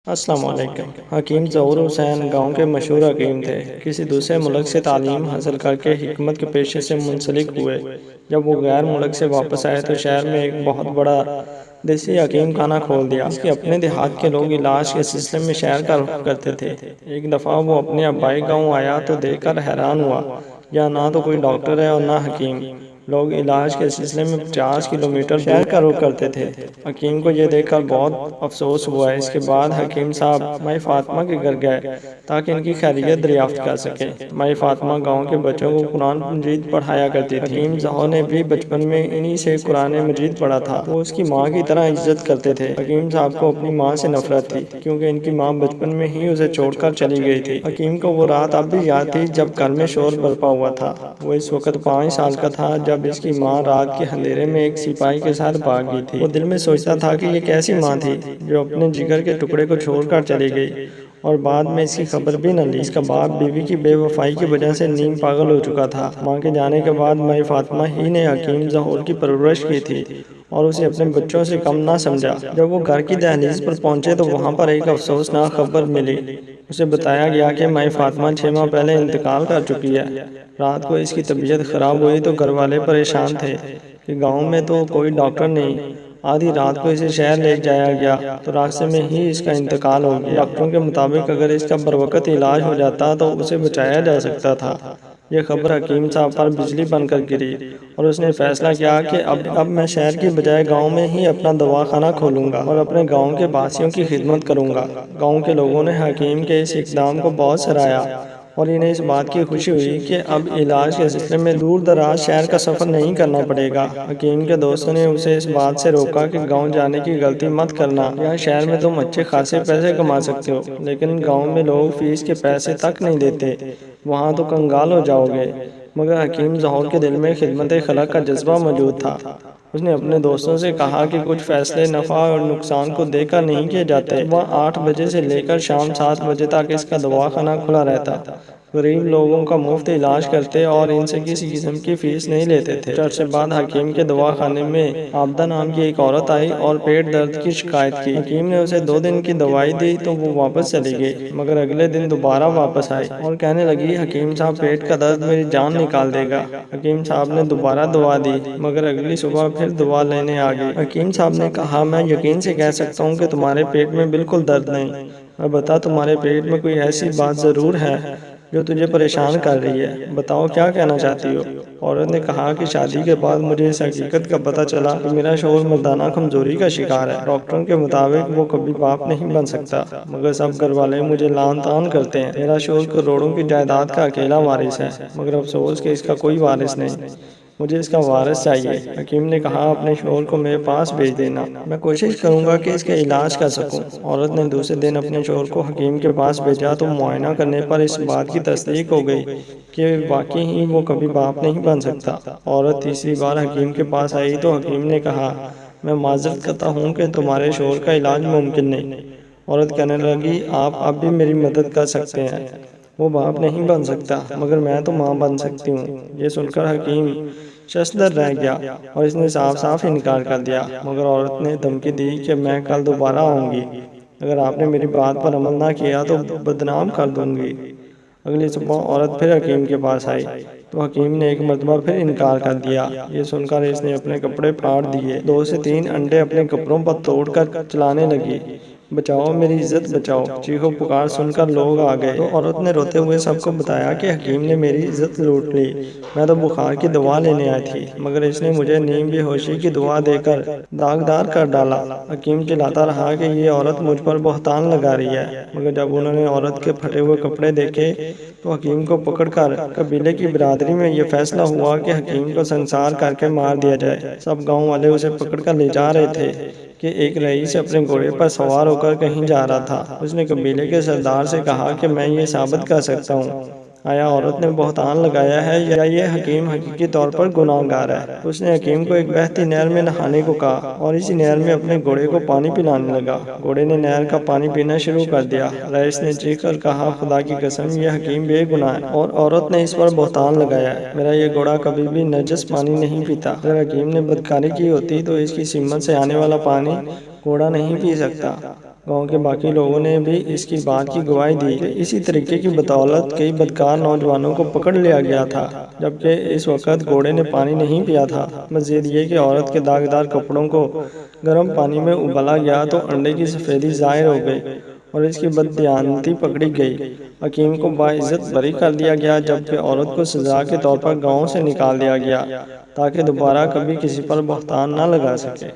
السلام علیکم۔ حکیم ظہور حسین گاؤں کے مشہور حکیم تھے۔ کسی دوسرے ملک سے تعلیم حاصل کر کے حکمت کے پیشے سے منسلک ہوئے۔ جب وہ غیر ملک سے واپس آئے تو شہر میں ایک بہت بڑا دیسی حکیم خانہ کھول دیا۔ اس کے اپنے دیہات کے لوگ علاج کے سلسلے میں شہر کا رخ کرتے تھے۔ ایک دفعہ وہ اپنے آبائی گاؤں آیا تو دیکھ کر حیران ہوا، یہاں نہ تو کوئی ڈاکٹر ہے اور نہ حکیم۔ لوگ علاج کے سلسلے میں 50 کلومیٹر شہر کا رخ کرتے تھے۔ حکیم کو یہ دیکھ کر بہت افسوس ہوا۔ اس کے بعد حکیم صاحب مائی فاطمہ کے گھر گئے تاکہ ان کی خیریت دریافت کر سکیں۔ مائی فاطمہ گاؤں کے بچوں کو قرآن مجید پڑھایا کرتی تھی۔ حکیم ظہور نے بھی بچپن میں انہی سے قرآن مجید پڑھا تھا۔ وہ اس کی ماں کی طرح عزت کرتے تھے۔ حکیم صاحب کو اپنی ماں سے نفرت تھی کیونکہ ان کی ماں بچپن میں ہی اسے چھوڑ کر چلی گئی تھی۔ حکیم کو وہ رات اب بھی یاد تھی جب گھر میں شور برپا ہوا تھا۔ وہ اس وقت 5 سال کا تھا جب اس کی ماں رات کے اندھیرے میں ایک سپاہی کے ساتھ بھاگ گئی تھی۔ وہ دل میں سوچتا تھا کہ یہ کیسی ماں تھی جو اپنے جگر کے ٹکڑے کو چھوڑ کر چلی گئی اور بعد میں اس کی خبر بھی نہ لی۔ اس کا باپ بیوی کی بے وفائی کی وجہ سے نیم پاگل ہو چکا تھا۔ ماں کے جانے کے بعد مائی فاطمہ ہی نے حکیم ظہور کی پرورش کی تھی اور اسے اپنے بچوں سے کم نہ سمجھا۔ جب وہ گھر کی دہلیز پر پہنچے تو وہاں پر ایک افسوسناک خبر ملی۔ اسے بتایا گیا کہ مائی فاطمہ 6 ماہ پہلے انتقال کر چکی ہے۔ رات کو اس کی طبیعت خراب ہوئی تو گھر والے پریشان تھے کہ گاؤں میں تو کوئی ڈاکٹر نہیں۔ آدھی رات کو اسے شہر لے جایا گیا تو راستے میں ہی اس کا انتقال ہو گیا۔ ڈاکٹروں کے مطابق اگر اس کا بروقت علاج ہو جاتا تو اسے بچایا جا سکتا تھا۔ یہ خبر حکیم صاحب پر بجلی بن کر گری اور اس نے فیصلہ کیا کہ اب میں شہر کی بجائے گاؤں میں ہی اپنا دواخانہ کھولوں گا اور اپنے گاؤں کے باسیوں کی خدمت کروں گا۔ گاؤں کے لوگوں نے حکیم کے اس اقدام کو بہت سراہا اور انہیں اس بات کی خوشی ہوئی کہ اب علاج کے سلسلے میں دور دراز شہر کا سفر نہیں کرنا پڑے گا۔ حکیم کے دوستوں نے اسے اس بات سے روکا کہ گاؤں جانے کی غلطی مت کرنا۔ یہاں شہر میں تم اچھے خاصے پیسے کما سکتے ہو لیکن گاؤں میں لوگ فیس کے پیسے تک نہیں دیتے، وہاں تو کنگال ہو جاؤ گے۔ مگر حکیم ظہور کے دل میں خدمت خلق کا جذبہ موجود تھا۔ اس نے اپنے دوستوں سے کہا کہ کچھ فیصلے نفع اور نقصان کو دیکھ کر نہیں کیے جاتے۔ صبح 8 بجے سے لے کر شام 7 بجے تک اس کا دواخانہ کھلا رہتا۔ غریب لوگوں کا مفت علاج کرتے اور ان سے کسی قسم کی فیس نہیں لیتے تھے۔ کچھ عرصے بعد حکیم کے دواخانے میں عابدہ نام کی ایک عورت آئی اور پیٹ درد کی شکایت کی۔ حکیم نے اسے 2 دن کی دوائی دی تو وہ واپس چلی گئی، مگر اگلے دن دوبارہ واپس آئی اور کہنے لگی حکیم صاحب پیٹ کا درد میری جان نکال دے گا۔ حکیم صاحب نے دوبارہ دوا دی مگر اگلی صبح پھر دوا لینے آ گئی۔ حکیم صاحب نے کہا میں یقین سے کہہ سکتا ہوں کہ تمہارے پیٹ میں بالکل درد نہیں، البتہ تمہارے پیٹ میں کوئی ایسی بات ضرور ہے جو تجھے پریشان کر رہی ہے، بتاؤ کیا کہنا چاہتی ہو؟ عورت نے کہا کہ شادی کے بعد مجھے اس حقیقت کا پتہ چلا کہ میرا شوہر مردانہ کمزوری کا شکار ہے۔ ڈاکٹروں کے مطابق وہ کبھی باپ نہیں بن سکتا مگر سب گھر والے مجھے لعن طعن کرتے ہیں۔ میرا شوہر کروڑوں کی جائیداد کا اکیلا وارث ہے مگر افسوس کہ اس کا کوئی وارث نہیں، مجھے اس کا وارث چاہیے۔ حکیم نے کہا اپنے شوہر کو میرے پاس بھیج دینا، میں کوشش کروں گا کہ اس کا علاج کر سکوں۔ عورت نے دوسرے دن اپنے شوہر کو حکیم کے پاس بھیجا تو معائنہ کرنے پر اس بات کی تصدیق ہو گئی کہ واقعی ہی وہ کبھی باپ نہیں بن سکتا۔ عورت تیسری بار حکیم کے پاس آئی تو حکیم نے کہا میں معذرت کرتا ہوں کہ تمہارے شوہر کا علاج ممکن نہیں۔ عورت کہنے لگی آپ اب بھی میری مدد کر سکتے ہیں، وہ باپ نہیں بن سکتا مگر میں تو ماں بن سکتی ہوں۔ یہ سن کر حکیم ششدر رہ گیا اور اس نے صاف صاف انکار کر دیا، مگر عورت نے دھمکی دی کہ میں کل دوبارہ آؤں گی، اگر آپ نے میری بات پر عمل نہ کیا تو بدنام کر دوں گی۔ اگلی صبح عورت پھر حکیم کے پاس آئی تو حکیم نے ایک مرتبہ پھر انکار کر دیا۔ یہ سن کر اس نے اپنے کپڑے پھاڑ دیے، 2 سے 3 انڈے اپنے کپڑوں پر توڑ کر چلانے لگی، بچاؤ میری عزت بچاؤ۔ چیخو پکار سن کر لوگ آ گئے تو عورت نے روتے ہوئے سب کو بتایا کہ حکیم نے میری عزت لوٹ لی، میں تو بخار کی دوا لینے آئی تھی مگر اس نے مجھے نیم بے ہوشی کی دوا دے کر داغدار کر ڈالا۔ حکیم چلاتا رہا کہ یہ عورت مجھ پر بہتان لگا رہی ہے، مگر جب انہوں نے عورت کے پھٹے ہوئے کپڑے دیکھے تو حکیم کو پکڑ کر قبیلے کی برادری میں یہ فیصلہ ہوا کہ حکیم کو سنسار کر کے مار دیا جائے۔ سب گاؤں والے اسے پکڑ کر لے جا رہے تھے کہ ایک رئیس اپنے گھوڑے پر سوار ہو کر کہیں جا رہا تھا۔ اس نے قبیلے کے سردار سے کہا کہ میں یہ ثابت کر سکتا ہوں آیا عورت نے بہتان لگایا ہے یا یہ حکیم حقیقی طور پر گناہ گار ہے۔ اس نے حکیم کو ایک بہتی نہر میں نہانے کو کہا اور اسی نہر میں اپنے گھوڑے کو پانی پلانے لگا۔ گھوڑے نے نہر کا پانی پینا شروع کر دیا۔ رئیس نے چیخ کر کہا خدا کی قسم یہ حکیم بے گناہ ہے اور عورت نے اس پر بہتان لگایا ہے، میرا یہ گھوڑا کبھی بھی نجس پانی نہیں پیتا، اگر حکیم نے بدکاری کی ہوتی تو اس کی سمت سے آنے والا پانی گھوڑا نہیں پی سکتا۔ گاؤں کے باقی لوگوں نے بھی اس کی بات کی گواہی دی کہ اسی طریقے کی بدولت کئی بدکار نوجوانوں کو پکڑ لیا گیا تھا، جبکہ اس وقت گھوڑے نے پانی نہیں پیا تھا۔ مزید یہ کہ عورت کے داغدار کپڑوں کو گرم پانی میں ابالا گیا تو انڈے کی سفیدی ظاہر ہو گئی اور اس کی بددیانتی پکڑی گئی۔ حکیم کو باعزت بری کر دیا گیا، جبکہ عورت کو سزا کے طور پر گاؤں سے نکال دیا گیا تاکہ دوبارہ کبھی کسی پر بہتان نہ لگا سکے۔